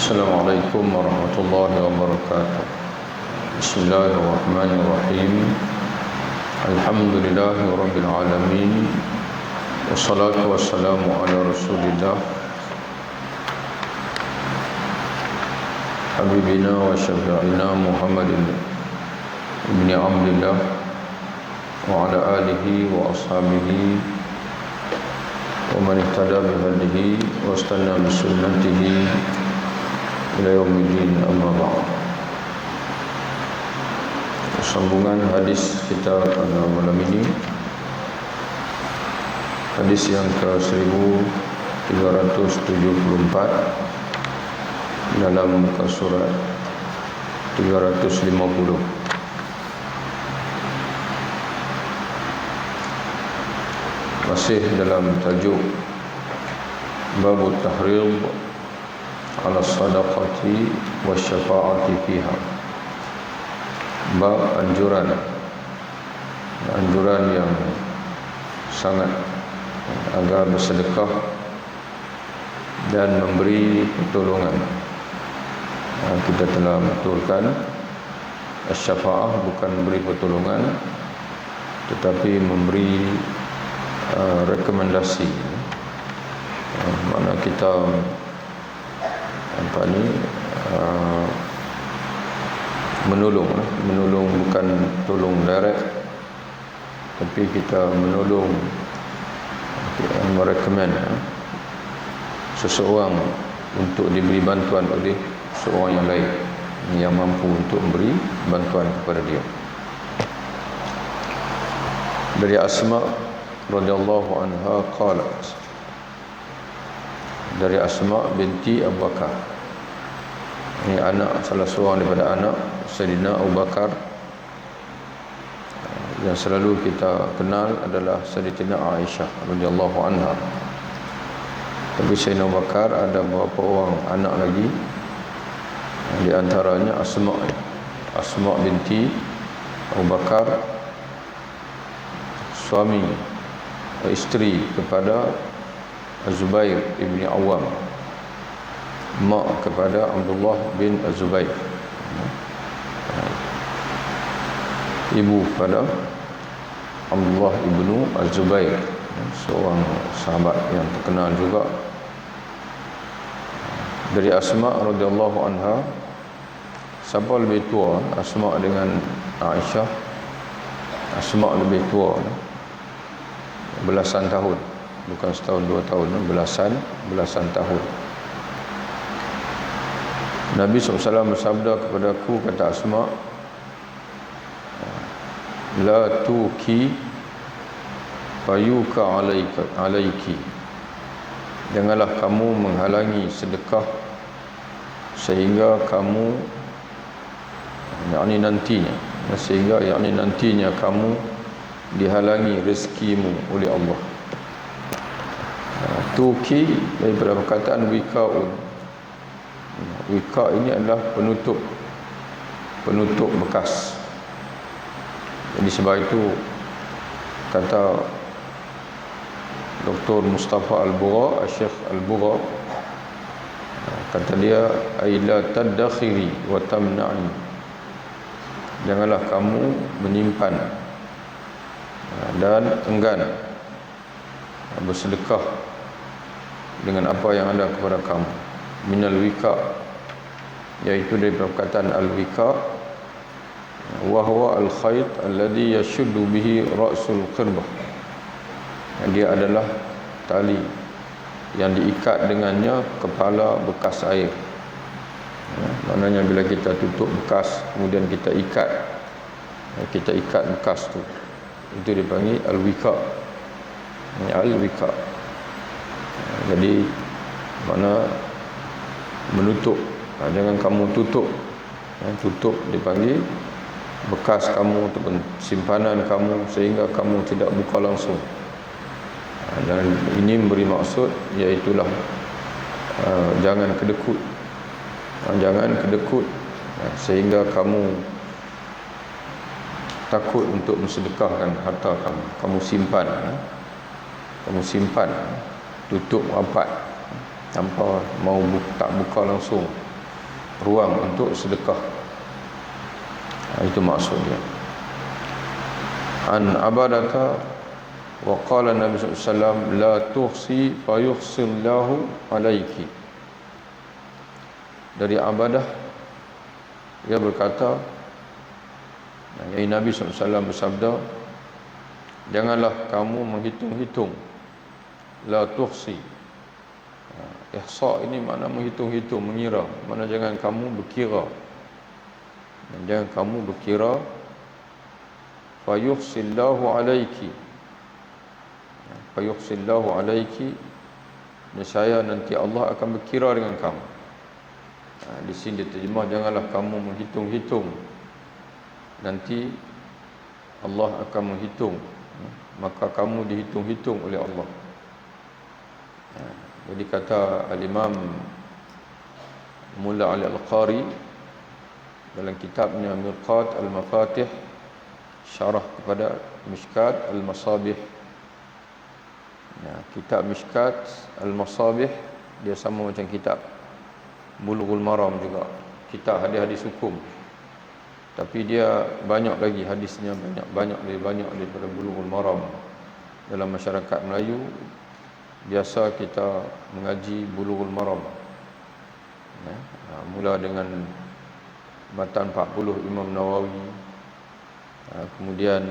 Assalamualaikum warahmatullahi wabarakatuh. Bismillahirrahmanirrahim. Alhamdulillahi rabbil alamin. Wassalatu wassalamu ala rasulillah Habibina wa syafi'ina Muhammadin ibn Abdillah wa ala alihi wa ashabihi wa man ihtada bihadihi wa istanna bisunnatihi ila yaumiddin, amma ba'd. Sambungan hadis kita pada malam ini, hadis yang ke 1374 dalam muka surat 350. Masih dalam tajuk Babut Tahrid ala sadaqati wa syafa'ati fiha. Bab anjuran yang sangat agar bersedekah dan memberi pertolongan. Kita telah betulkan syafa'ah bukan memberi pertolongan, tetapi memberi rekomendasi. Mana kita menolong bukan tolong direct, tapi kita menolong, merekomend seseorang untuk diberi bantuan oleh seorang yang lain yang mampu untuk memberi bantuan kepada dia. Dari Asma radhiyallahu anha qalat, dari Asma binti Abu Bakar, ini anak, salah seorang daripada anak Sayyidina Abu Bakar yang selalu kita kenal adalah Sayyidatina Aisyah radhiyallahu anha. Tapi Sayyidina Abu Bakar ada beberapa orang anak lagi, di antaranya Asma binti Abu Bakar, suami, isteri kepada Az-Zubair ibn Awam, mak kepada Abdullah bin Az-Zubair, ibu kepada Abdullah ibn Az-Zubair, seorang sahabat yang terkenal juga. Dari Asma radhiyallahu anha, siapa lebih tua, Asma dengan Aisyah? Asma lebih tua belasan tahun, bukan setahun dua tahun, belasan tahun. Nabi SAW bersabda kepadaku, kata Asma, la tuki fayuka alaiki, janganlah kamu menghalangi sedekah sehingga kamu nantinya kamu dihalangi rezekimu oleh Allah. Tuki daripada perkataan wika'un. Wika' ini adalah penutup bekas. Jadi sebab itu kata Dr. Mustafa Al-Bura, Syekh Al-Bura, kata dia, la tadakhiri wa tamna'i, janganlah kamu menyimpan dan enggan bersedekah dengan apa yang ada kepada kamu. Minal wika', iaitu dari perkataan al-wika', wa huwa al-khayt alladhi yashuddu bihi ra'sul qirbah. Dia adalah tali yang diikat dengannya kepala bekas air. Maknanya bila kita tutup bekas, kemudian kita ikat bekas tu, itu dipanggil al-wika'. Al-wika'. Jadi mana menutup, jangan kamu tutup dipanggil bekas kamu ataupun simpanan kamu sehingga kamu tidak buka langsung. Dan ini memberi maksud, iaitulah jangan kedekut sehingga kamu takut untuk mensedekahkan harta kamu simpan tutup rapat tanpa mau tak buka langsung, ruang untuk sedekah. Itu maksudnya. An Abadata wa qala Nabi sallallahu alaihi wasallam la tuhsi fa yuhsillahu alaiki. Dari Abadah, dia berkata, yang Nabi SAW bersabda, janganlah kamu menghitung-hitung. La tuhsi. Ihsa ini makna menghitung-hitung, mengira. Mana jangan kamu berkira. Jangan kamu berkira. Fayuhsillahu alaiki. Fayuhsillahu alaiki. Nescaya nanti Allah akan berkira dengan kamu. Di sini diterjemah, janganlah kamu menghitung-hitung. Nanti Allah akan menghitung, maka kamu dihitung-hitung oleh Allah. Jadi kata Al-Imam Mulla Ali Al-Qari dalam kitabnya Mirqat Al-Mafatih, syarah kepada Mishkat Al-Masabih. Kitab Mishkat Al-Masabih dia sama macam kitab Bulughul Maram juga, kitab hadis-hadis hukum. Tapi dia banyak lagi hadisnya, lebih banyak daripada Bulughul Maram. Dalam masyarakat Melayu biasa kita mengaji Bulughul Maram. Mula dengan matan 40 Imam Nawawi. Kemudian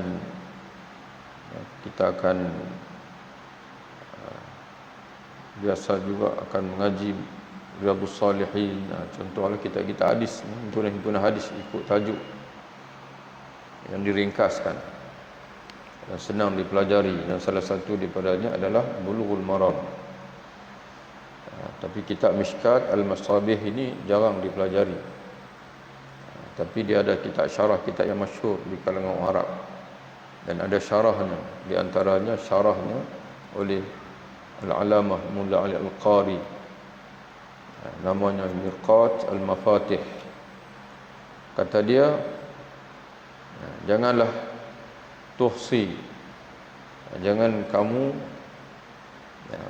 kita akan biasa juga akan mengaji Riyadhus Salihin. Contohnya kita hadis, himpunan hadis ikut tajuk yang diringkaskan dan senang dipelajari, dan salah satu daripadanya adalah Bulughul Maram. Tapi kitab Mishkat Al-Masabih ini jarang dipelajari. Tapi dia ada kitab syarah, kitab yang masyhur di kalangan orang Arab, dan ada syarahnya, di antaranya syarahnya oleh Al-Alamah Mulla Ali Al-Qari, namanya Mirqat Al-Mafatih. Kata dia, janganlah tuhsi, jangan kamu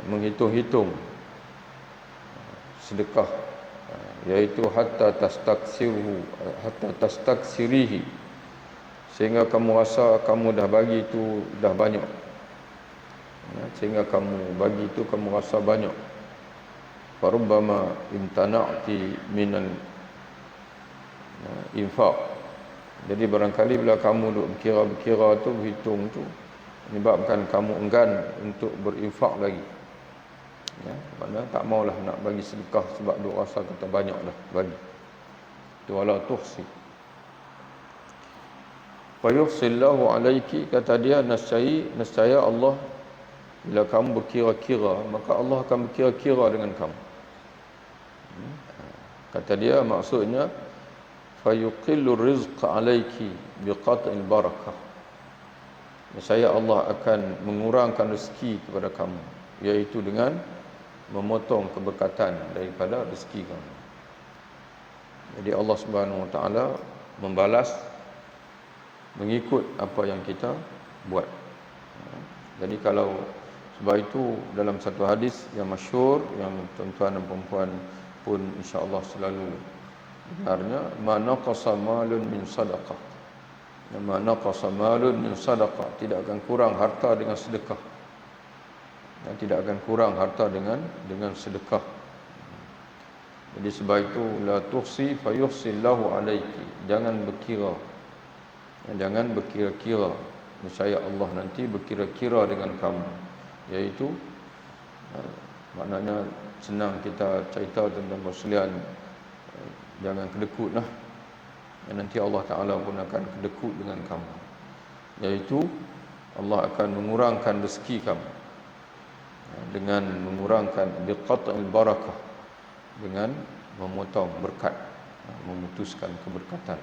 menghitung-hitung sedekah, yaitu hatta tastaksirihi, sehingga kamu rasa kamu dah bagi itu dah banyak, sehingga kamu bagi itu kamu rasa banyak. Farubbama imtana'ti minal infaq. Jadi barangkali bila kamu duk berkira-berkira tu, berhitung tu, menyebabkan kamu enggan untuk berinfak lagi. Maknanya tak maulah nak bagi sedekah sebab duk rasa kata banyak dah bagi. Tu wala tuhsi. Fa yuhsillahu alaiki, kata dia, nescaya Allah, bila kamu berkira-kira, maka Allah akan berkira-kira dengan kamu. Kata dia, maksudnya fayuqillu rizq alaiki biqat'il barakah. Nescaya Allah akan mengurangkan rezeki kepada kamu, iaitu dengan memotong keberkatan daripada rezeki kamu. Jadi Allah Subhanahu Wa Taala membalas mengikut apa yang kita buat. Jadi kalau sebab itu dalam satu hadis yang masyhur, yang tuan-tuan dan puan-puan pun insya-Allah selalu dengarnya, ma naqasa malun min sadaqah. Ma naqasa malun min sadaqah, tidak akan kurang harta dengan sedekah. Dan tidak akan kurang harta dengan sedekah. Jadi sebab itu la tuhsi fayuhsillahu alaiki, jangan berkira. Jangan berkira-kira, nescaya Allah nanti berkira-kira dengan kamu. Iaitu maknanya senang kita cerita tentang perselian, jangan kedekut lah. Nanti Allah Ta'ala pun akan kedekut dengan kamu, iaitu Allah akan mengurangkan rezeki kamu dengan mengurangkan biqat'il barakah, dengan memotong berkat, memutuskan keberkatan.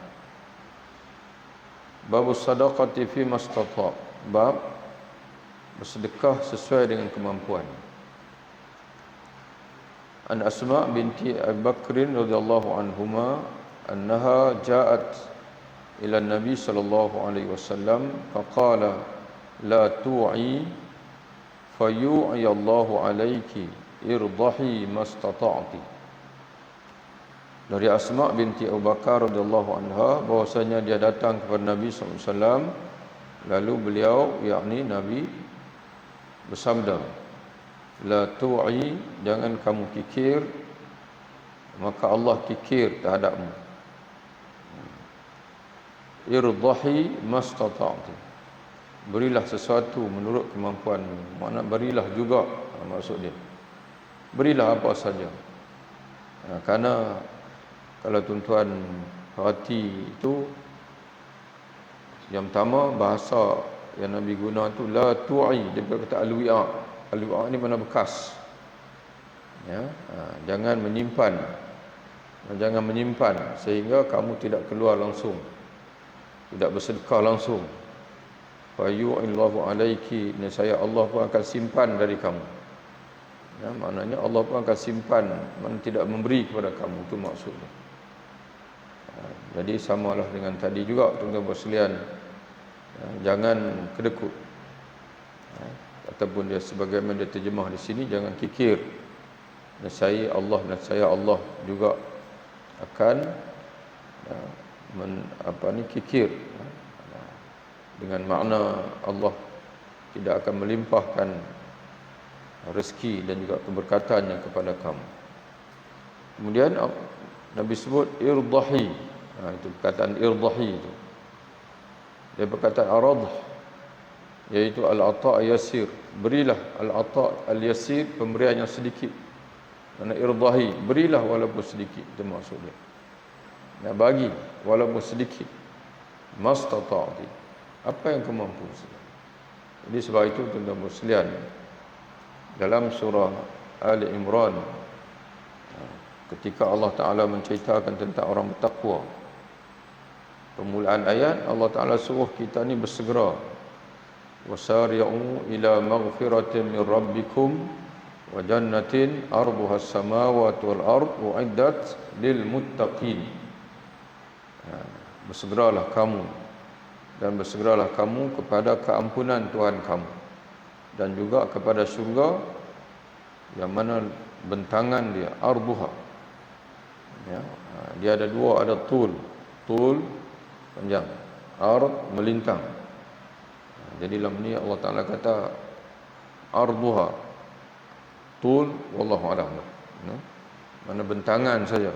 Babus sadaqati fi mastata', bab bersedekah sesuai dengan kemampuan. An Asma binti Abi Bakr radhiyallahu anhuma annaha ja'at ila Nabi sallallahu alaihi wasallam faqala la tu'i fayu'i Allahu alayki irdahi mastata'ti. dari Asma binti Abu Bakar radhiyallahu anha bahwasanya dia datang kepada Nabi SAW, lalu beliau, yakni Nabi, bersabda, la tu'i, jangan kamu kikir, maka Allah kikir terhadapmu. Irdahi mastata'ti, berilah sesuatu menurut kemampuanmu. Makna berilah juga, maksud dia, berilah apa saja. Kerana kalau tuan-tuan perhati itu, yang pertama bahasa yang Nabi guna tu la tu'i, dia berkata al-wi'a. Al-wi'a ni mana bekas. Ya, jangan menyimpan. Jangan menyimpan sehingga kamu tidak keluar langsung, tidak bersedekah langsung. Fa yu'illahu alaiki, nescaya Allah pun akan simpan dari kamu. Ya, maknanya Allah pun akan simpan, mana tidak memberi kepada kamu, itu maksudnya. Jadi samalah dengan tadi juga, tuan-tuan bersekalian, jangan kedekut. Ataupun dia sebagaimana dia terjemah di sini, jangan kikir. Nescaya Allah juga akan kikir, dengan makna Allah tidak akan melimpahkan rezeki dan juga keberkatannya kepada kamu. Kemudian Nabi sebut irdahi. Itu perkataan irdahi itu. Dia perkataan aradh, iaitu al-ata' yasir. Berilah al-ata' al-yasir, pemberian yang sedikit. Mana irdahi, berilah walaupun sedikit, itu maksud dia. Nak bagi walaupun sedikit. Mastata'ti, apa yang kemampu. Jadi sebab itu tuan-tuan bersekalian, dalam surah Ali Imran, ketika Allah Ta'ala menceritakan tentang orang bertakwa, permulaan ayat Allah Ta'ala suruh kita ni bersegera, wasari'u ila maghfiratin min rabbikum wa jannatin arduha as-samawati wal ard u'iddat lil muttaqin. Bersegeralah kamu, dan bersegeralah kamu kepada keampunan Tuhan kamu, dan juga kepada syurga yang mana bentangan dia arduha, ya, dia ada dua, ada tul panjang, ard melintang. Jadi dalam ni Allah Ta'ala kata arduha, tul wallahu a'lam, mana bentangan saja,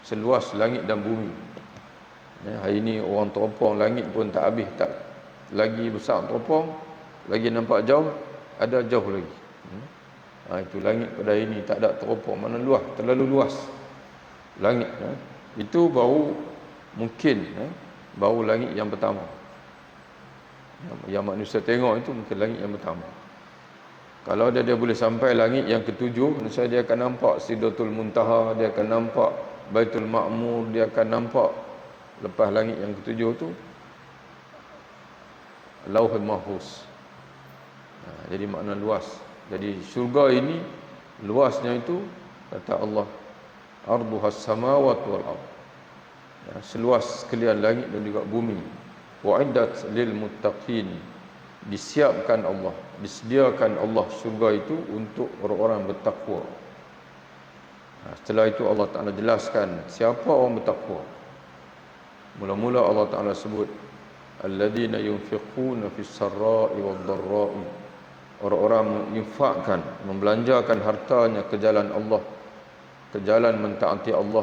seluas langit dan bumi. Ya, hari ni orang teropong langit pun tak habis, tak lagi besar teropong, lagi nampak jauh, ada jauh lagi. Itu langit pada hari ni tak ada teropong, mana luas, terlalu luas langit. Itu baru mungkin baru langit yang pertama. Yang manusia tengok itu mungkin langit yang pertama. Kalau dia boleh sampai langit yang ketujuh, misalnya dia akan nampak Sidratul Muntaha, dia akan nampak Baitul Ma'mur, dia akan nampak lepas langit yang ketujuh tu Lauhul Mahfuz. Jadi makna luas. Jadi syurga ini luasnya itu, kata Allah, arduhas samawati wal ard, seluas sekalian langit dan juga bumi. Wa'iddat lil muttaqin, disiapkan Allah, disediakan Allah syurga itu untuk orang-orang bertakwa. Setelah itu Allah Ta'ala jelaskan siapa orang bertakwa. Mula-mula Allah Ta'ala sebut alladhina yunfiquna fis sarra'i wad dharra'i, orang-orang menginfakkan, membelanjakan hartanya ke jalan Allah, ke jalan mentaati Allah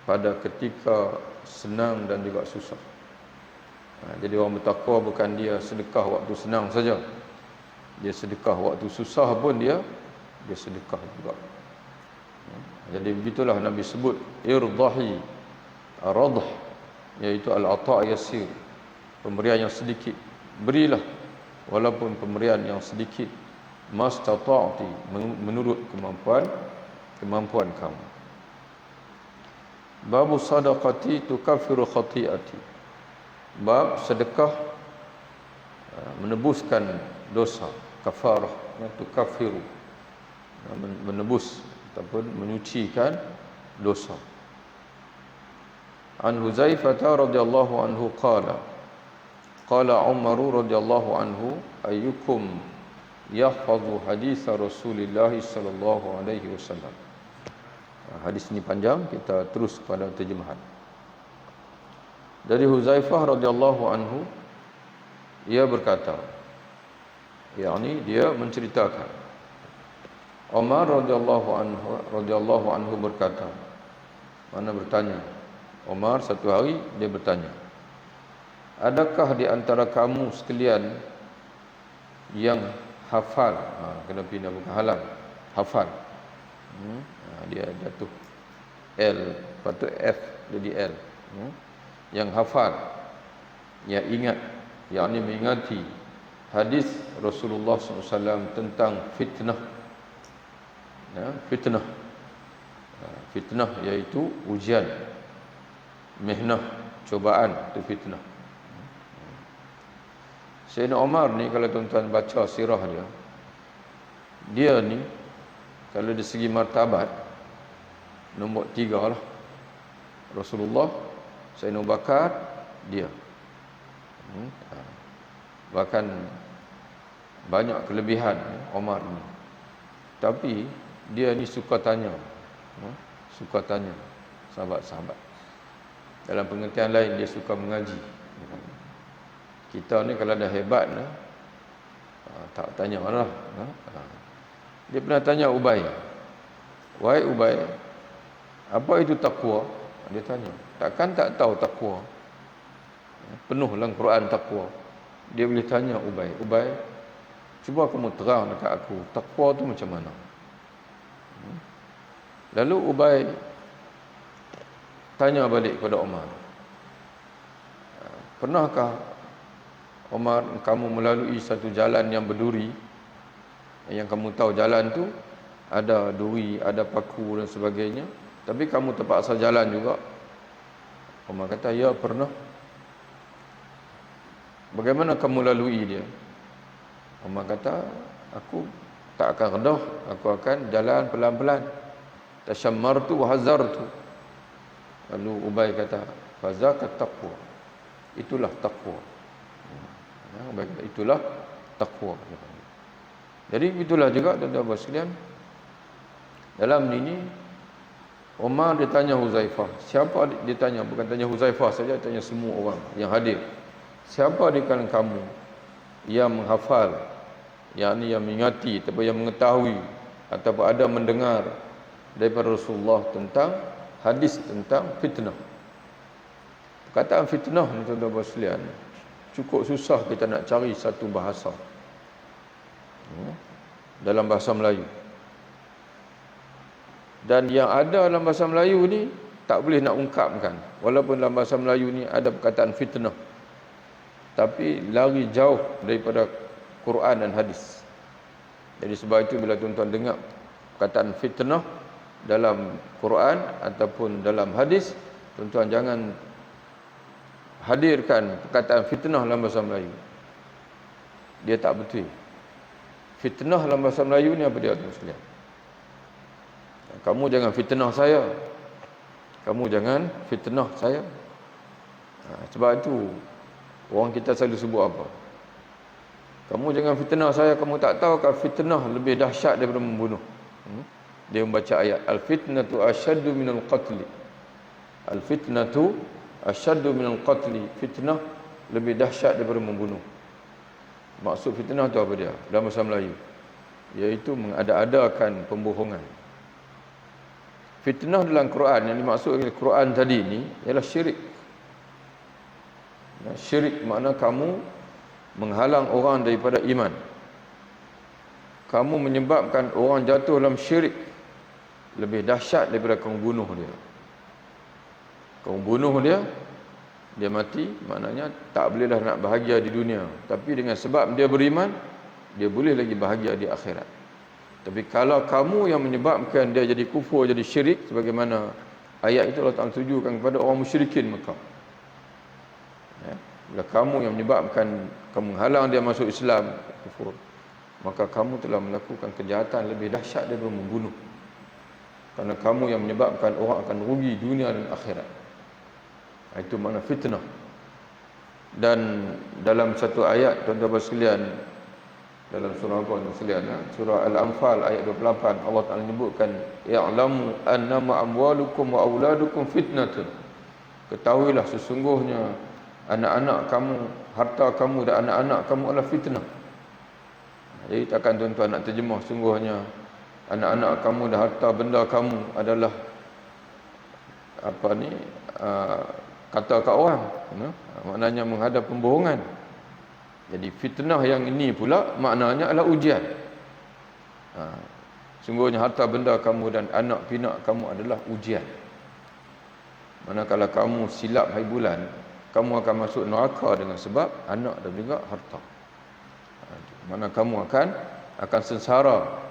pada ketika senang dan juga susah. Jadi orang bertakwa bukan dia sedekah waktu senang saja, dia sedekah waktu susah pun dia sedekah juga. Jadi begitulah Nabi sebut irdahi, aradh, iaitu al-ata' yasir, pemberian yang sedikit. Berilah walaupun pemberian yang sedikit, mastata'ti, menurut kemampuan kamu. Babu sadaqati tukaffiru khati'ati, bab sedekah menebuskan dosa, kafarah, tukaffiru, menebus ataupun menyucikan dosa. An Huzaifah radhiyallahu anhu qala Umar radhiyallahu anhu ayyukum yahfazu hadis Rasulullah sallallahu alaihi wasallam. hadis ini panjang, kita terus kepada terjemahan. Dari Huzaifah radhiyallahu anhu, ia berkata, yakni dia menceritakan, Umar radhiyallahu anhu berkata, mana bertanya, Umar satu hari dia bertanya, adakah di antara kamu sekalian yang hafal, kena pindah bukan halal, hafal, dia jatuh L, patut F jadi L, yang hafal, yang ingat, yakni mengingati hadis Rasulullah SAW tentang fitnah, fitnah, fitnah iaitu ujian, mihnah, cobaan, itu fitnah. Sayyidina Umar ni, kalau tuan-tuan baca sirah dia ni kalau dari segi martabat nombor 3 lah. Rasulullah, Sayyidina Abu Bakar, dia. Bahkan banyak kelebihan Umar ni. Tapi dia ni suka tanya, suka tanya sahabat-sahabat. Dalam pengertian lain, dia suka mengaji. Kita ni kalau dah hebat tak tanya lah. Dia pernah tanya Ubay, wahai Ubay, apa itu takwa? Dia tanya, takkan tak tahu takwa? Penuh dalam Quran takwa. Dia boleh tanya Ubay, Ubay, cuba kamu terang dekat aku, takwa tu macam mana? Lalu Ubay tanya balik kepada Umar, pernahkah Umar kamu melalui satu jalan yang berduri, yang kamu tahu jalan tu ada duri, ada paku dan sebagainya, tapi kamu terpaksa jalan juga? Umar kata, ya pernah. Bagaimana kamu lalui dia? Umar kata, aku tak akan redah, aku akan jalan pelan-pelan. Tashammartu wa hazartu. Lalu Ubay kata, fazaka taqwa, itulah takwa. Itulah takwa. Jadi itulah juga tuan-tuan sekalian, dalam ini Umar ditanya Huzaifah, siapa ditanya, bukan tanya Huzaifah saja, tanya semua orang yang hadir, siapa di kalangan kamu yang menghafal, yakni yang mengingati ataupun yang mengetahui ataupun ada mendengar daripada Rasulullah tentang hadis tentang fitnah. Perkataan fitnah ni tuan-tuan sekalian, cukup susah kita nak cari satu bahasa dalam bahasa Melayu. Dan yang ada dalam bahasa Melayu ni tak boleh nak ungkapkan. Walaupun dalam bahasa Melayu ni ada perkataan fitnah, tapi lari jauh daripada Quran dan hadis. Jadi sebab itu bila tuan-tuan dengar perkataan fitnah dalam Quran ataupun dalam hadis, tuan-tuan jangan hadirkan perkataan fitnah dalam bahasa Melayu. Dia tak betul. Fitnah dalam bahasa Melayu ni apa dia tuan sekalian? Kamu jangan fitnah saya. Kamu jangan fitnah saya. Sebab itu orang kita selalu sebut apa? Kamu jangan fitnah saya. Kamu tak tahu kan fitnah lebih dahsyat daripada membunuh. Dia membaca ayat, al-fitnatu asyaddu minal qatli. Al-fitnatu asyaddu minal qatli. Fitnah lebih dahsyat daripada membunuh. Maksud fitnah tu apa dia dalam bahasa Melayu? Iaitu mengada-adakan pembohongan. Fitnah dalam Quran yang dimaksud oleh Quran tadi ni ialah syirik. Syirik makna kamu menghalang orang daripada iman. Kamu menyebabkan orang jatuh dalam syirik, lebih dahsyat daripada kamu bunuh dia. Kamu bunuh dia, dia mati, maknanya tak bolehlah nak bahagia di dunia. Tapi dengan sebab dia beriman, dia boleh lagi bahagia di akhirat. Tapi kalau kamu yang menyebabkan dia jadi kufur, jadi syirik, sebagaimana ayat itu Allah Ta'ala tujukan kepada orang musyrikin Mekah. Bila kamu yang menyebabkan, kamu menghalang dia masuk Islam, kufur, maka kamu telah melakukan kejahatan lebih dahsyat daripada membunuh. Kerana kamu yang menyebabkan orang akan rugi dunia dan akhirat. Itu makna fitnah. Dan dalam satu ayat tuan-tuan sekalian, dalam surah apa tu sekalian, surah Al-Anfal ayat 28, Allah Taala menyebutkan ya'lamu annama amwalukum wa auladukum fitnatun. Ketahuilah sesungguhnya anak-anak kamu, harta kamu dan anak-anak kamu adalah fitnah. Jadi takkan tuan-tuan nak terjemah sungguhnya anak-anak kamu dan harta benda kamu adalah apa ni, kata kat orang, maknanya menghadap pembohongan. Jadi fitnah yang ini pula maknanya adalah ujian. Sungguhnya harta benda kamu dan anak pinak kamu adalah ujian. Manakala kamu silap hai bulan, kamu akan masuk neraka dengan sebab anak dan juga harta. Mana kamu akan sengsara.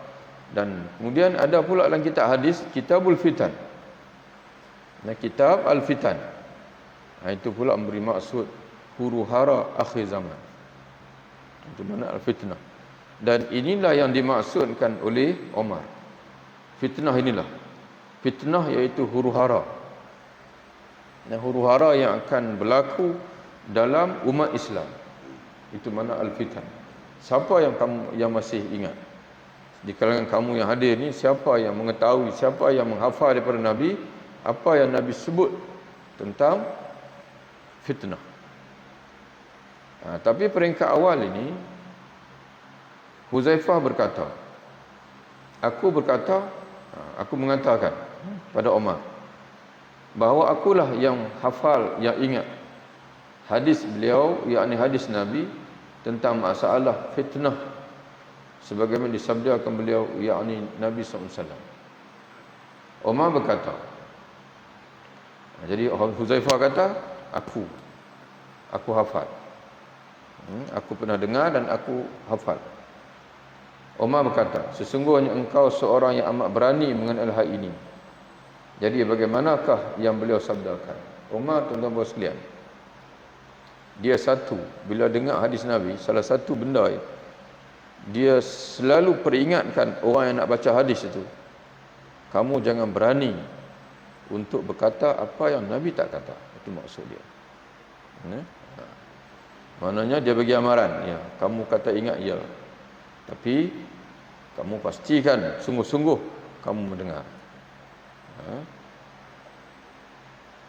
Dan kemudian ada pula dalam kitab hadis Kitabul Fitan. Kitab Al-Fitan. Itu pula memberi maksud huru-hara akhir zaman. Itu mana al-fitnah. Dan inilah yang dimaksudkan oleh Umar. Fitnah inilah. Fitnah iaitu huru-hara. Dan huru-hara yang akan berlaku dalam umat Islam. Itu mana al-fitan. Siapa yang masih ingat? Di kalangan kamu yang hadir ni, siapa yang mengetahui, siapa yang menghafal daripada Nabi apa yang Nabi sebut tentang fitnah? Tapi peringkat awal ini Huzaifah berkata, aku mengatakan pada Umar bahawa akulah yang hafal, yang ingat hadis beliau, yakni hadis Nabi tentang masalah fitnah sebagaimana disabdakan beliau, yakni Nabi SAW. Umar berkata, jadi Huzaifah kata, aku hafal, aku pernah dengar dan aku hafal. Umar berkata, sesungguhnya engkau seorang yang amat berani mengenai hal ini. Jadi bagaimanakah yang beliau sabdakan? Umar, tuan-tuan sekalian, dia bila dengar hadis Nabi, salah satu benda dia selalu peringatkan orang yang nak baca hadis itu, kamu jangan berani untuk berkata apa yang Nabi tak kata. Itu maksud dia. Maknanya dia bagi amaran, ya, kamu kata ingat, ya, tapi kamu pastikan sungguh-sungguh kamu mendengar.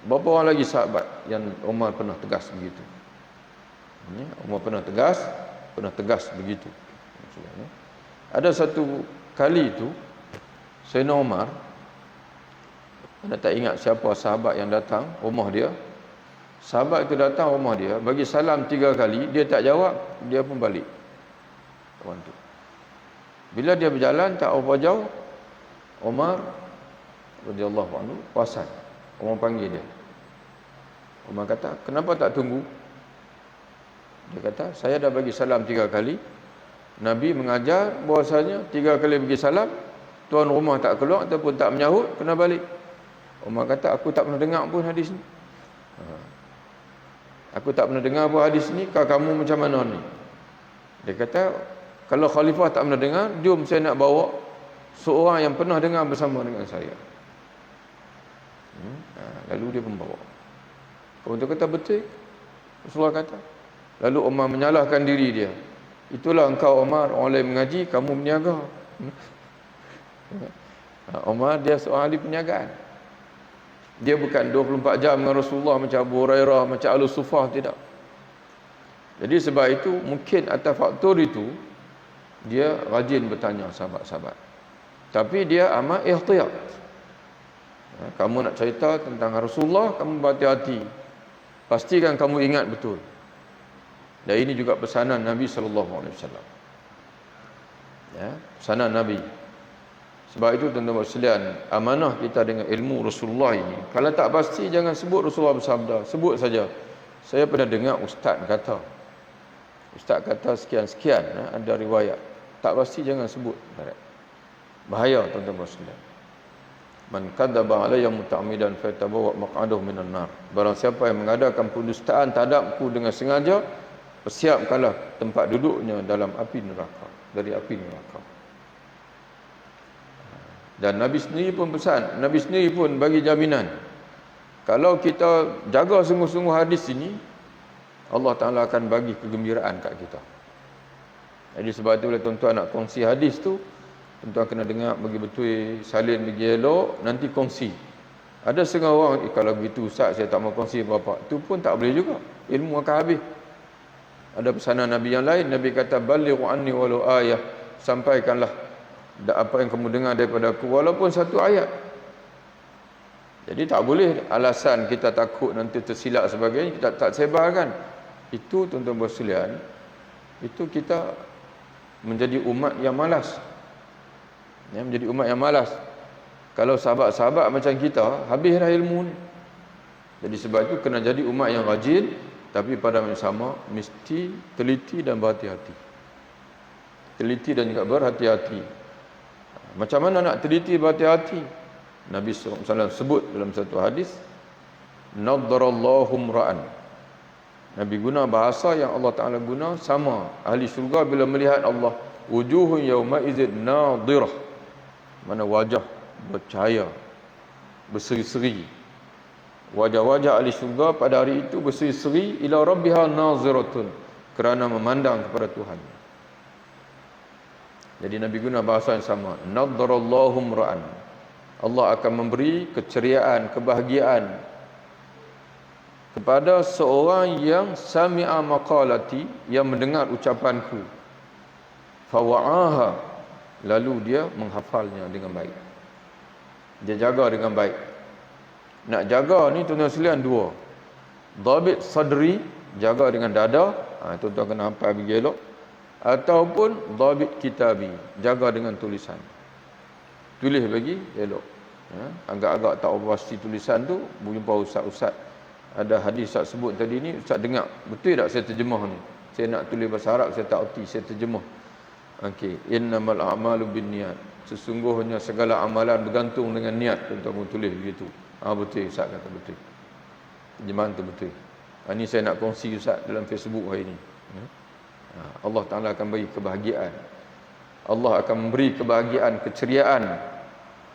Berapa orang lagi sahabat yang Umar pernah tegas begitu? Umar pernah tegas begitu. Ada satu kali itu Sayyidina Umar, anda tak ingat siapa sahabat yang datang rumah dia. Sahabat itu datang rumah dia, bagi salam 3 kali, dia tak jawab, dia pun balik. Kawan tu. Bila dia berjalan tak berapa jauh, Umar radhiyallahu anhu perasan. Umar panggil dia. Umar kata, kenapa tak tunggu? Dia kata, saya dah bagi salam 3 kali. Nabi mengajar bahawasanya 3 kali bagi salam, tuan rumah tak keluar ataupun tak menyahut, kena balik. Umar kata, aku tak pernah dengar pun hadis ni. Aku tak pernah dengar pun hadis ni, kamu macam mana ni? Dia kata, kalau khalifah tak pernah dengar, jom saya nak bawa seorang yang pernah dengar bersama dengan saya. Lalu dia pun bawa. Kawan tu kata, betul. Rasulullah kata. Lalu Umar menyalahkan diri dia. Itulah engkau Umar, orang lain mengaji, kamu berniaga. Umar dia seorang ahli perniagaan. Dia bukan 24 jam dengan Rasulullah macam Abu Hurairah, macam Al-Sufah, tidak. Jadi sebab itu mungkin atas faktor itu dia rajin bertanya sahabat-sahabat. Tapi dia amat ihtiyat. Kamu nak cerita tentang Rasulullah, kamu berhati-hati. Pastikan kamu ingat betul. Dan ini juga pesanan Nabi SAW. Ya, pesanan Nabi. Sebab itu tuan-tuan sekalian, amanah kita dengan ilmu Rasulullah ini. Kalau tak pasti jangan sebut Rasulullah bersabda. Sebut saja. Saya pernah dengar ustaz kata. Ustaz kata sekian-sekian, ada riwayat. Tak pasti jangan sebut. Bahaya tuan-tuan sekalian. Man kadzaba alayya muta'ammidan fatabawa maq'adahu minan nar. Barang siapa yang mengadakan pendustaan terhadapku dengan sengaja, persiapkanlah tempat duduknya dalam api neraka, dari api neraka. Dan Nabi sendiri pun pesan, Nabi sendiri pun bagi jaminan. Kalau kita jaga sungguh-sungguh hadis ini, Allah Ta'ala akan bagi kegembiraan kat kita. Jadi sebab itu bila tuan-tuan nak kongsi hadis tu, tuan-tuan kena dengar bagi betul, salin bagi elok, nanti kongsi. Ada setengah orang, kalau begitu ustaz saya tak mau kongsi apa-apa. Itu pun tak boleh juga. Ilmu akan habis. Ada pesanan Nabi yang lain. Nabi kata, balighu anni walau ayah. Sampaikanlah apa yang kamu dengar daripada aku, walaupun satu ayat. Jadi tak boleh alasan kita takut nanti tersilap sebagainya, kita tak sebarkan. Itu tuan-tuan bersekalian, itu kita menjadi umat yang malas. Ya, menjadi umat yang malas. Kalau sahabat-sahabat macam kita, habislah ilmu ni. Jadi sebab itu kena jadi umat yang rajin, tapi pada masa sama mesti teliti dan berhati-hati. Teliti dan juga berhati-hati. Macam mana nak teliti berhati-hati? Nabi SAW sebut dalam satu hadis, naddarallahu mra'an. Nabi guna bahasa yang Allah Ta'ala guna sama. Ahli syurga bila melihat Allah, wujuhun yawma idzin nadirah. Mana wajah bercahaya, berseri-seri. Wajah-wajah ahli syurga pada hari itu berseri-seri, ila rabbiha naziratun, kerana memandang kepada Tuhan. Jadi Nabi guna bahasa yang sama, naddarallahu mra'an. Allah akan memberi keceriaan, kebahagiaan kepada seorang yang sami'a maqalati, yang mendengar ucapanku, fawa'aha, lalu dia menghafalnya dengan baik. Dia jaga dengan baik. Nak jaga ni tuan-tuan sekalian dua. Dhabit sadri, jaga dengan dada, tuan-tuan kena hafal bagi elok. Ataupun dhabit kitabi, jaga dengan tulisan. Tulis bagi elok. Ya, agak-agak tak pasti tulisan tu, jumpa ustaz-ustaz. Ada hadis ustaz sebut tadi ni, ustaz dengar, betul tak saya terjemah ni? Saya nak tulis bahasa Arab, saya tak erti, saya terjemah. Okey, innamal a'malu binniyat. Sesungguhnya segala amalan bergantung dengan niat, tuan-tuan tulis begitu. Betul ustaz kata betul. Terjemahan tu betul. Ini saya nak kongsi ustaz dalam Facebook hari ni. Ya. Allah Ta'ala akan beri kebahagiaan. Allah akan memberi kebahagiaan, keceriaan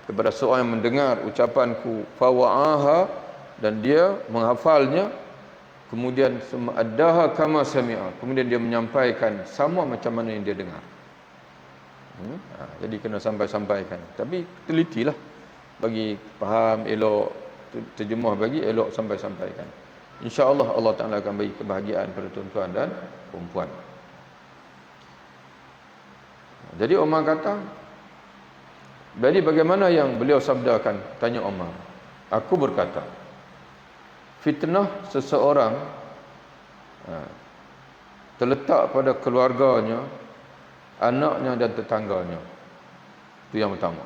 kepada seorang yang mendengar ucapanku, fawa'aha, dan dia menghafalnya, kemudian addaha kama sami'a, kemudian dia menyampaikan sama macam mana yang dia dengar. Jadi kena sampai-sampaikan, tapi telitilah bagi faham elok, terjemah bagi elok, sampai-sampaikan. InsyaAllah Allah Ta'ala akan beri kebahagiaan pada tuan-tuan dan perempuan. Jadi Umar kata, jadi bagaimana yang beliau sabdakan? Tanya Umar. Aku berkata, fitnah seseorang terletak pada keluarganya, anaknya dan tetangganya. Itu yang pertama.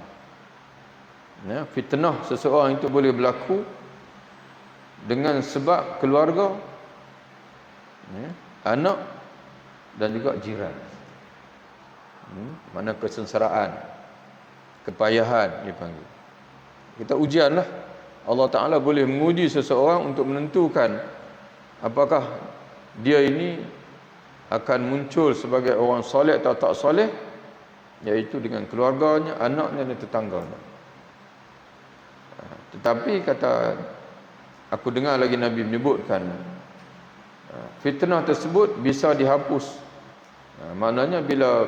Ya, fitnah seseorang itu boleh berlaku dengan sebab keluarga, ya, anak dan juga jiran. Mana kesengsaraan, kepayahan dipanggil. Kita ujianlah. Allah Ta'ala boleh menguji seseorang untuk menentukan apakah dia ini akan muncul sebagai orang soleh atau tak soleh, iaitu dengan keluarganya, anaknya dan tetangganya. Tetapi kata, aku dengar lagi Nabi menyebutkan, fitnah tersebut bisa dihapus. Maknanya bila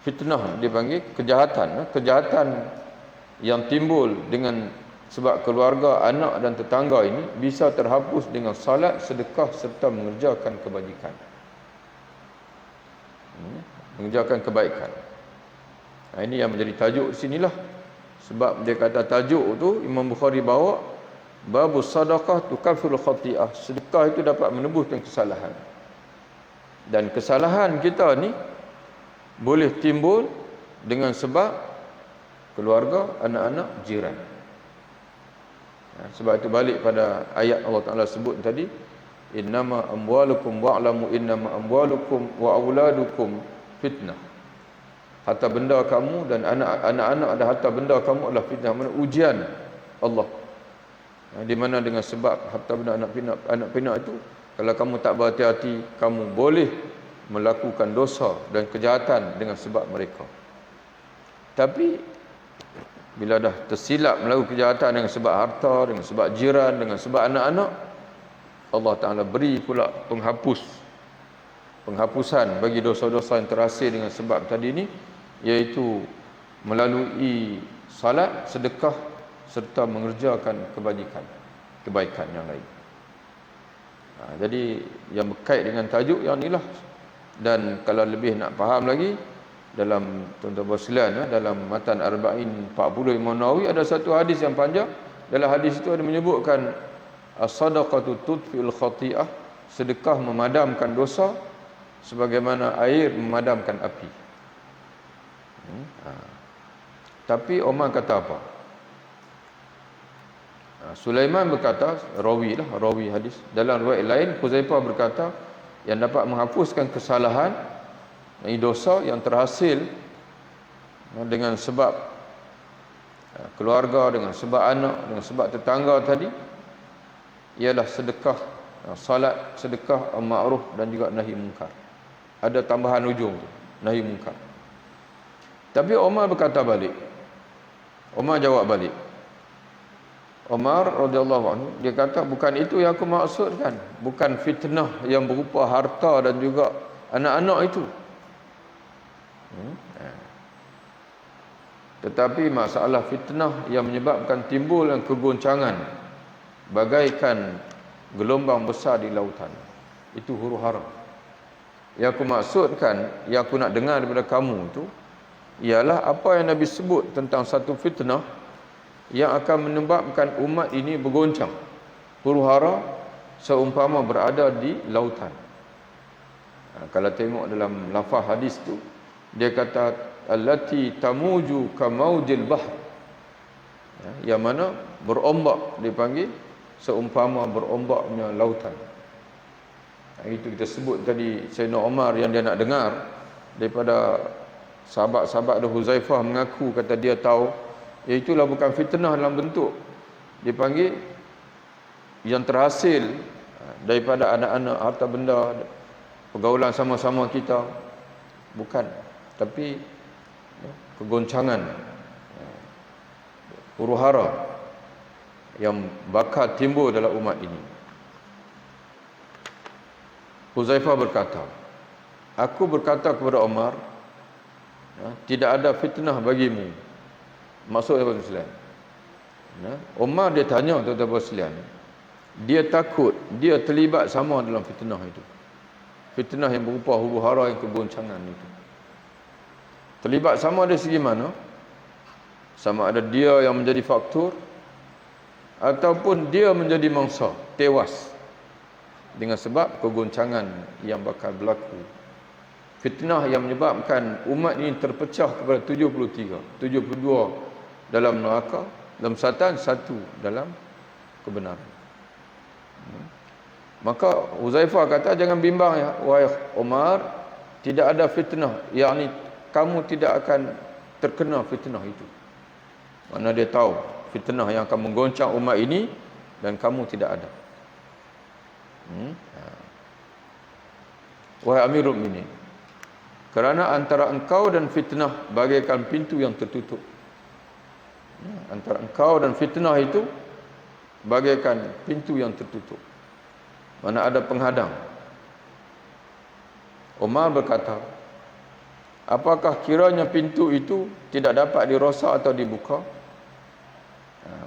fitnah dipanggil kejahatan, kejahatan yang timbul dengan sebab keluarga, anak dan tetangga ini bisa terhapus dengan salat, sedekah serta mengerjakan kebajikan, mengerjakan kebaikan. Ini yang menjadi tajuk di sinilah. Sebab dia kata tajuk tu, Imam Bukhari bawa babus sadaqah tukaffiru khati'ah. Sedekah itu dapat menebuskan kesalahan. Dan kesalahan kita ni boleh timbul dengan sebab keluarga, anak-anak, jiran. Sebab itu balik pada ayat Allah Ta'ala sebut tadi, innama amwalukum wa'lamu innama amwalukum wa auladukum fitnah. Harta benda kamu dan anak-anak dan harta benda kamu adalah fitnah, mana ujian Allah. Di mana dengan sebab harta benda anak pinak itu, kalau kamu tak berhati-hati, kamu boleh melakukan dosa dan kejahatan dengan sebab mereka. Tapi bila dah tersilap melakukan kejahatan dengan sebab harta, dengan sebab jiran, dengan sebab anak-anak, Allah Ta'ala beri pula penghapus penghapusan bagi dosa-dosa yang terhasil dengan sebab tadi ini, iaitu melalui salat, sedekah serta mengerjakan kebaikan yang lain. Jadi yang berkait dengan tajuk yang inilah. Dan kalau lebih nak faham lagi, dalam tuan-tuan sekalian, dalam matan Arba'in 40 Imam Nawawi ada satu hadis yang panjang. Dalam hadis itu ada menyebutkan as-sadaqatu tudfi'ul khati'ah, sedekah memadamkan dosa sebagaimana air memadamkan api. Tapi Umar kata apa? Sulaiman berkata, rawi hadis, dalam riwayat lain Huzaifah berkata, yang dapat menghapuskan kesalahan, dosa yang terhasil dengan sebab keluarga, dengan sebab anak, dengan sebab tetangga tadi, ialah sedekah, salat, sedekah, ma'ruf dan juga nahi munkar. Ada tambahan ujung tu, nahi munkar. Tapi Umar berkata balik. Umar jawab balik. Umar radhiyallahu anhu, dia kata, bukan itu yang aku maksudkan, bukan fitnah yang berupa harta dan juga anak-anak itu. Tetapi masalah fitnah yang menyebabkan timbul kegoncangan bagaikan gelombang besar di lautan, itu huru-hara. Yang aku maksudkan, yang aku nak dengar daripada kamu itu ialah apa yang Nabi sebut tentang satu fitnah yang akan menyebabkan umat ini bergoncang, huru-hara, seumpama berada di lautan. Kalau tengok dalam lafaz hadis tu, dia kata allati tamuju kamaujil bahr, yang mana berombak, dipanggil seumpama berombaknya lautan. Itu kita sebut tadi, Sayyidina Umar yang dia nak dengar daripada sahabat-sahabat Huzaifah mengaku, kata dia tahu, iaitulah bukan fitnah dalam bentuk dipanggil yang terhasil daripada anak-anak, harta benda, pergaulan sama-sama kita, bukan, tapi kegoncangan, huru-hara yang bakal timbul dalam umat ini. Huzaifah berkata, aku berkata kepada Umar, tidak ada fitnah bagimu. Maksud apa sekalian? Umar dia tanya tuan-tuan sekalian, dia takut dia terlibat sama dalam fitnah itu. Fitnah yang berupa huru-hara, yang kegoncangan itu. Terlibat sama dari segi mana? Sama ada dia yang menjadi faktor ataupun dia menjadi mangsa, tewas dengan sebab kegoncangan yang bakal berlaku. Fitnah yang menyebabkan umat ini terpecah kepada 73, 72 dalam neraka, dalam satan, satu dalam kebenaran. Maka Huzaifah kata, jangan bimbang ya wahai Umar, tidak ada fitnah, yakni kamu tidak akan terkena fitnah itu. Mana dia tahu fitnah yang akan menggoncang umat ini dan kamu tidak ada. Wahai Amirul Mukminin, kerana antara engkau dan fitnah bagaikan pintu yang tertutup. Antara engkau dan fitnah itu bagaikan pintu yang tertutup, mana ada penghadang. Umar berkata, apakah kiranya pintu itu tidak dapat dirosak atau dibuka?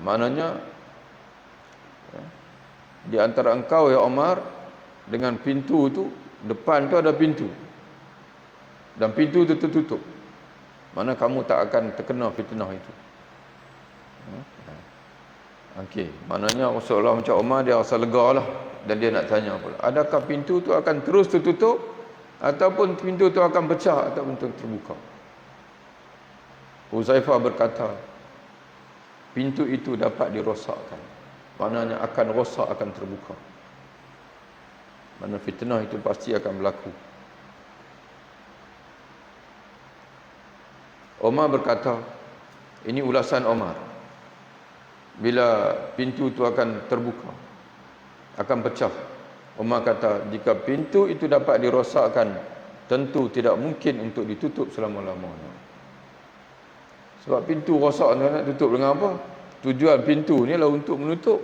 Maknanya di antara engkau ya Umar dengan pintu itu, depan tu ada pintu dan pintu itu tertutup, mana kamu tak akan terkena fitnah itu. Okey, maknanya seolah macam Umar dia rasa lega lah, dan dia nak tanya pula, adakah pintu tu akan terus tertutup ataupun pintu tu akan pecah ataupun terbuka? Huzaifah berkata, pintu itu dapat dirosakkan, maknanya akan rosak, akan terbuka. Mana fitnah itu pasti akan berlaku. Umar berkata, ini ulasan Umar, bila pintu itu akan terbuka, akan pecah. Umar kata, jika pintu itu dapat dirosakkan, tentu tidak mungkin untuk ditutup selama-lamanya. Sebab pintu rosak, nak tutup dengan apa? Tujuan pintu ni lah untuk menutup.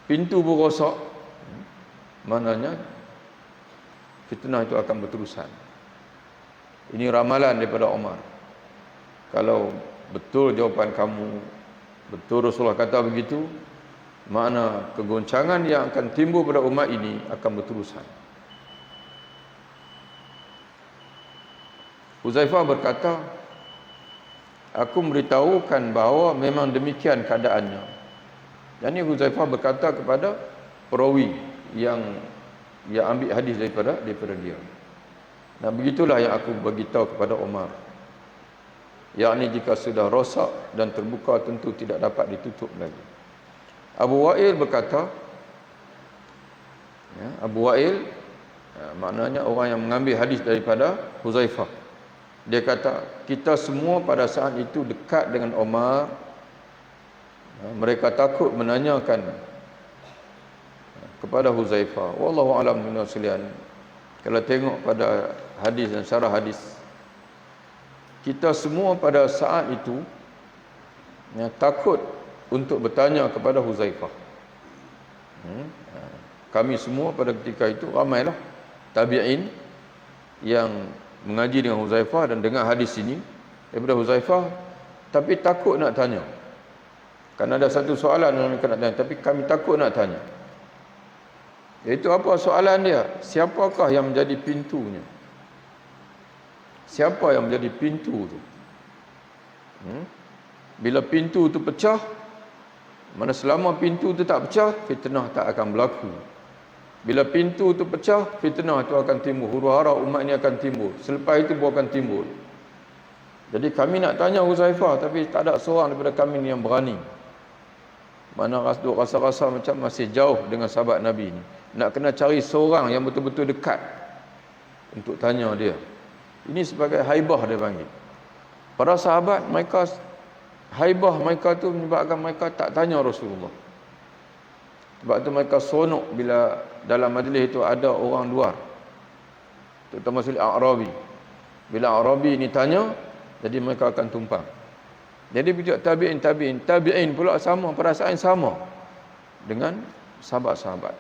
Pintu pun rosak, maknanya fitnah itu akan berterusan. Ini ramalan daripada Umar. Kalau betul jawapan kamu, betul Rasulullah kata begitu, makna kegoncangan yang akan timbul pada umat ini akan berterusan. Huzaifah berkata, aku memberitahukan bahawa memang demikian keadaannya. Dan ini Huzaifah berkata kepada perawi yang ambil hadis daripada dia. Dan begitulah yang aku beritahu kepada Umar. Yakni jika sudah rosak dan terbuka tentu tidak dapat ditutup lagi. Abu Wa'il berkata, Abu Wa'il maknanya orang yang mengambil hadis daripada Huzaifah. Dia kata, kita semua pada saat itu dekat dengan Umar. Mereka takut menanyakan kepada Huzaifah. Wallahu a'lam bishawab. Kalau tengok pada hadis dan syarah hadis, kita semua pada saat itu takut untuk bertanya kepada Huzaifah. Kami semua pada ketika itu ramailah tabi'in yang mengaji dengan Huzaifah dan dengar hadis ini daripada Huzaifah, tapi takut nak tanya. Kan ada satu soalan yang mereka nak tanya, tapi kami takut nak tanya. Iaitu apa soalan dia? Siapakah yang menjadi pintunya? Siapa yang menjadi pintu tu? Bila pintu tu pecah, mana selama pintu tu tak pecah, fitnah tak akan berlaku. Bila pintu tu pecah, fitnah tu akan timbul, huru-hara umat ni akan timbul. Selepas itu pun akan timbul. Jadi kami nak tanya Huzaifah, tapi tak ada seorang daripada kami ni yang berani. Mana rasa-rasa macam masih jauh dengan sahabat Nabi ni. Nak kena cari seorang yang betul-betul dekat untuk tanya dia. Ini sebagai haibah dia panggil. Para sahabat mereka, haibah mereka tu menyebabkan mereka tak tanya Rasulullah. Sebab tu mereka seronok bila dalam majlis itu ada orang luar, terutama sekali Arabi. Bila Arabi ni tanya, jadi mereka akan tumpang. Jadi bila tabi'in pula sama, perasaan sama dengan sahabat-sahabat.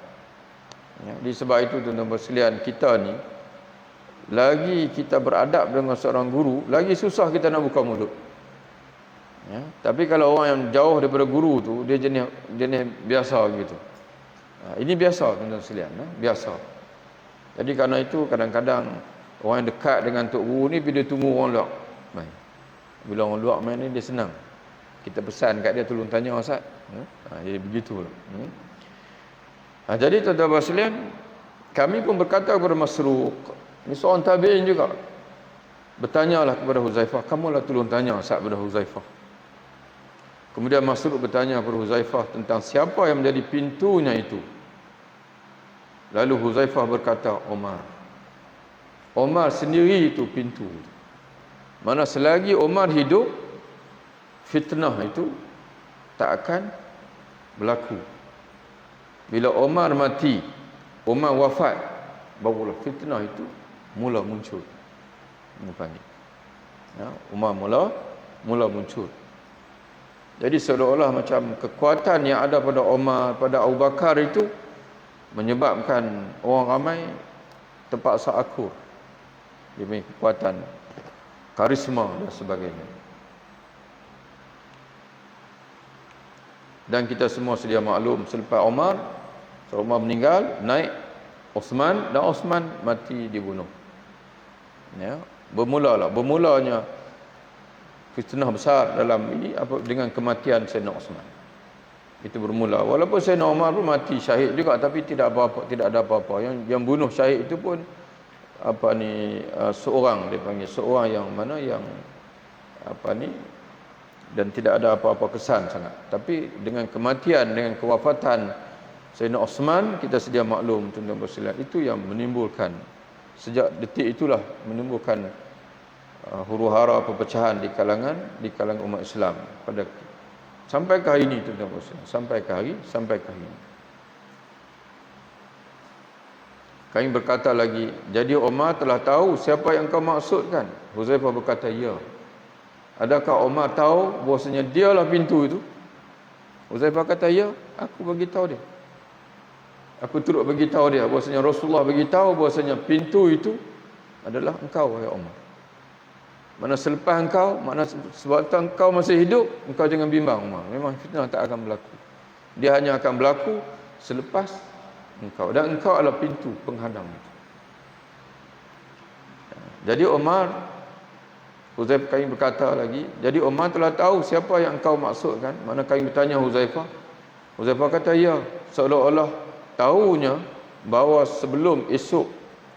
Ya, di sebab itu tuan-tuan sekalian, kita ni lagi kita beradab dengan seorang guru, lagi susah kita nak buka mulut. Ya, tapi kalau orang yang jauh daripada guru tu, dia jenis biasa gitu. Ini biasa tuan-tuan sekalian, biasa. Jadi kerana itu kadang-kadang orang yang dekat dengan tok guru ni bila tunggu orang luar main. Bila orang luar main ni dia senang. Kita pesan kat dia, tolong tanya Ustaz. Jadi begitulah. Jadi tuan-tuan sekalian, kami pun berkata kepada Masruq, ni seorang tabi'in juga, bertanyalah kepada Huzaifah, kamulah tolong tanya Ustaz kepada Huzaifah. Kemudian Masruq bertanya kepada Huzaifah tentang siapa yang menjadi pintunya itu. Lalu Huzaifah berkata, Umar. Umar sendiri itu pintu. Mana selagi Umar hidup, fitnah itu tak akan berlaku. Bila Umar mati, Umar wafat, barulah fitnah itu mula muncul. Umar mula muncul. Jadi seolah-olah macam kekuatan yang ada pada Umar, pada Abu Bakar itu menyebabkan orang ramai terpaksa akur. Dia punya kekuatan, karisma dan sebagainya. Dan kita semua sedia maklum, selepas Umar meninggal, naik Osman, dan Osman mati dibunuh. Ya, bermulanya fitnah besar dalam ini dengan kematian Sayyidina Osman. Itu bermula. Walaupun Sayyidina Umar pun mati syahid juga, tapi tidak ada apa-apa. Yang bunuh syahid itu pun seorang, dia panggil seorang yang mana yang dan tidak ada apa-apa kesan sangat. Tapi dengan kematian, dengan kewafatan Sayyidina Osman, kita sedia maklum tuan-tuan sekalian, itu yang menimbulkan, sejak detik itulah menimbulkan huru-hara perpecahan di kalangan umat Islam pada sampai ke hari ini tuan-tuan sekalian, sampai ke hari ini. Kami berkata lagi, jadi Umar telah tahu siapa yang kau maksudkan? Huzaifah berkata, ya. Adakah Umar tahu bahwasanya dialah pintu itu? Huzaifah kata, ya, aku bagi tahu dia. Aku turut beritahu dia bahwasanya Rasulullah beritahu bahwasanya pintu itu adalah engkau, wahai Umar. Mana selepas engkau, mana sebab engkau masih hidup, engkau jangan bimbang, Umar. Memang fitnah tak akan berlaku. Dia hanya akan berlaku selepas engkau. Dan engkau adalah pintu penghadang itu. Jadi Umar, Huzaifah kami berkata lagi, jadi Umar telah tahu siapa yang engkau maksudkan. Mana kami bertanya Huzaifah. Huzaifah kata, ya, seolah-olah tahunya bahawa sebelum esok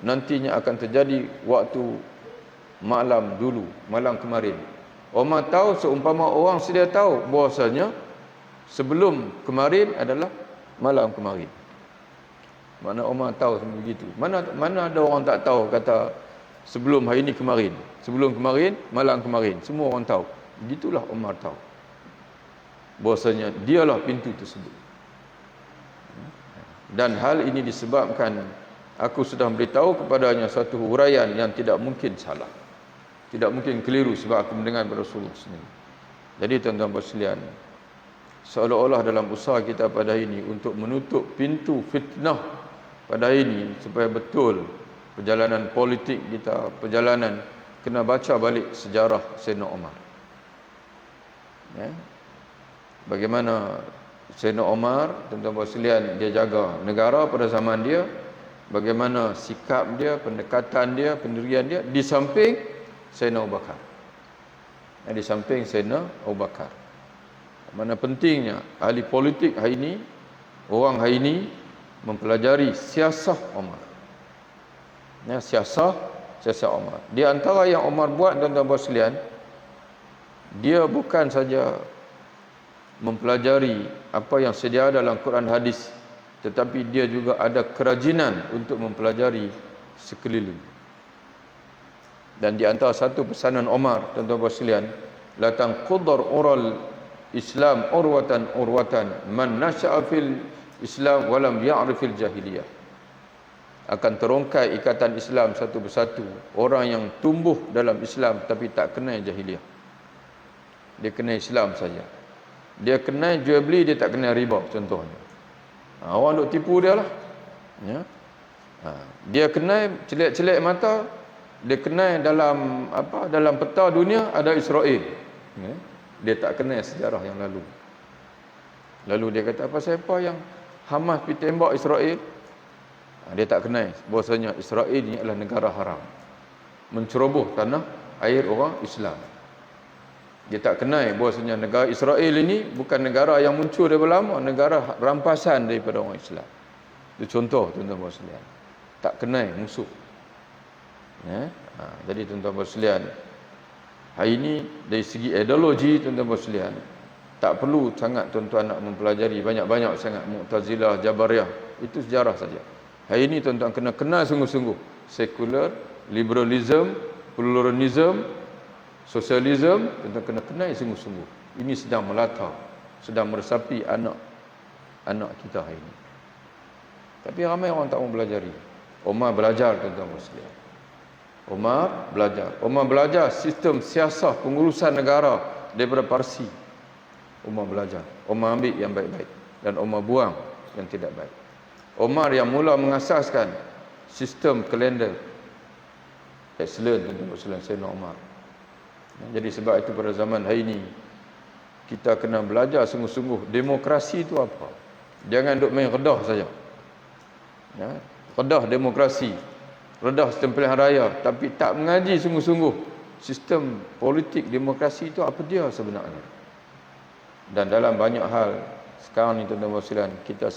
nantinya akan terjadi waktu malam dulu, malam kemarin. Umar tahu seumpama orang sedia tahu bahwasanya sebelum kemarin adalah malam kemarin. Mana Umar tahu begitu. Mana ada orang tak tahu kata sebelum hari ini kemarin, sebelum kemarin malam kemarin. Semua orang tahu. Begitulah Umar tahu bahwasanya dialah pintu tersebut. Dan hal ini disebabkan aku sudah beritahu kepadanya satu huraian yang tidak mungkin salah, tidak mungkin keliru, sebab aku mendengar dari Rasulullah sendiri. Jadi tuan-tuan sekalian, seolah-olah dalam usaha kita pada ini untuk menutup pintu fitnah pada ini, supaya betul perjalanan politik kita, perjalanan, kena baca balik sejarah Sayyidina Umar. Ya. Bagaimana Sayyidina Umar, tuan-tuan sekalian, dia jaga negara pada zaman dia, bagaimana sikap dia, pendekatan dia, pendirian dia, di samping Sayyidina Abu Bakar. Di samping Sayyidina Abu Bakar. Mana pentingnya ahli politik hari ini, orang hari ini mempelajari siasah Umar. Ya, siasah Umar. Di antara yang Umar buat, tuan-tuan sekalian, dia bukan saja mempelajari apa yang sedia dalam Quran hadis, tetapi dia juga ada kerajinan untuk mempelajari sekeliling. Dan di antara satu pesanan Umar, tuan-tuan sekalian, la tanqudar ural Islam urwatan man nasha'a fil Islam walam ya'rifil jahiliyah. Akan terongkai ikatan Islam satu persatu orang yang tumbuh dalam Islam tapi tak kenal jahiliyah. Dia kenal Islam saja. Dia kenal jual beli, dia tak kenal riba, contohnya. Orang duk tipu dia lah. Ya. Dia kenal celik-celik mata, dia kenal dalam apa, dalam peta dunia ada Israel. Ya. Dia tak kenal sejarah yang lalu. Lalu dia kata, apa siapa yang Hamas pergi tembak Israel? Dia tak kenal bahwasanya Israel ini adalah negara haram, menceroboh tanah air orang Islam. Dia tak kenal bahwasanya negara Israel ini bukan negara yang muncul daripada lama, negara rampasan daripada orang Islam. Itu contoh, tuan-tuan sekalian. Tak kenal musuh. Ya? Jadi tuan-tuan sekalian, hari ini dari segi ideologi, tuan-tuan sekalian, tak perlu sangat tuan-tuan nak mempelajari banyak-banyak sangat Mu'tazilah, Jabariyah. Itu sejarah saja. Hari ini tuan-tuan kena kenal sungguh-sungguh sekular, liberalism, pluralism, sosialism. Tuan-tuan kena kenal sungguh-sungguh. Ini sedang melata, sedang meresapi anak kita hari ini. Tapi ramai orang tak mau belajari. Umar belajar, tuan-tuan sekalian. Umar belajar sistem siasah pengurusan negara daripada Parsi. Umar belajar. Umar ambil yang baik-baik dan Umar buang yang tidak baik. Umar yang mula mengasaskan sistem kalender. Excellent, tuan-tuan sekalian, Sayyidina Umar. Jadi sebab itu pada zaman hari ini kita kena belajar sungguh-sungguh demokrasi itu apa. Jangan duk main redah saja. Ya, redah demokrasi, redah sistem pilihan raya, tapi tak mengaji sungguh-sungguh sistem politik demokrasi itu apa dia sebenarnya. Dan dalam banyak hal sekarang ni, tuan-tuan sekalian, kita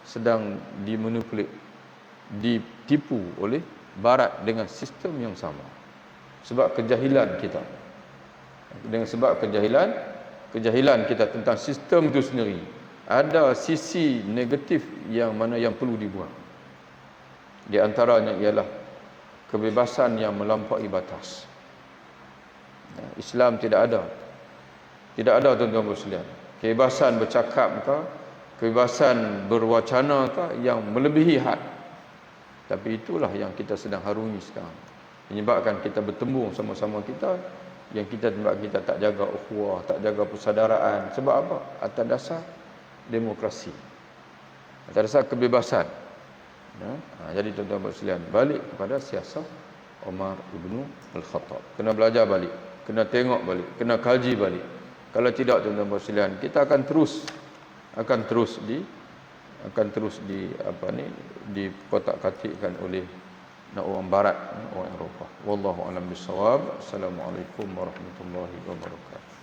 sedang dimanipulasi, ditipu oleh barat dengan sistem yang sama. Sebab kejahilan kita. Dengan sebab kejahilan kita tentang sistem itu sendiri. Ada sisi negatif yang mana yang perlu dibuang. Di antaranya ialah kebebasan yang melampaui batas. Islam tidak ada tuan-tuan sekalian, kebebasan bercakap ke, kebebasan berwacana ke yang melebihi had. Tapi itulah yang kita sedang harungi sekarang, menyebabkan kita bertembung sama-sama kita, yang kita tak jaga ukhuwah, tak jaga persaudaraan. Sebab apa? Atas dasar demokrasi. atas dasar kebebasan. Ya. Jadi tuan-tuan sekalian, balik kepada siasat Umar ibnu Al-Khattab. Kena belajar balik, kena tengok balik, kena kaji balik. Kalau tidak tuan-tuan sekalian, kita akan terus dikotak-katikkan oleh orang barat, orang Eropah. Wallahu a'lam bissawab. Assalamualaikum warahmatullahi wabarakatuh.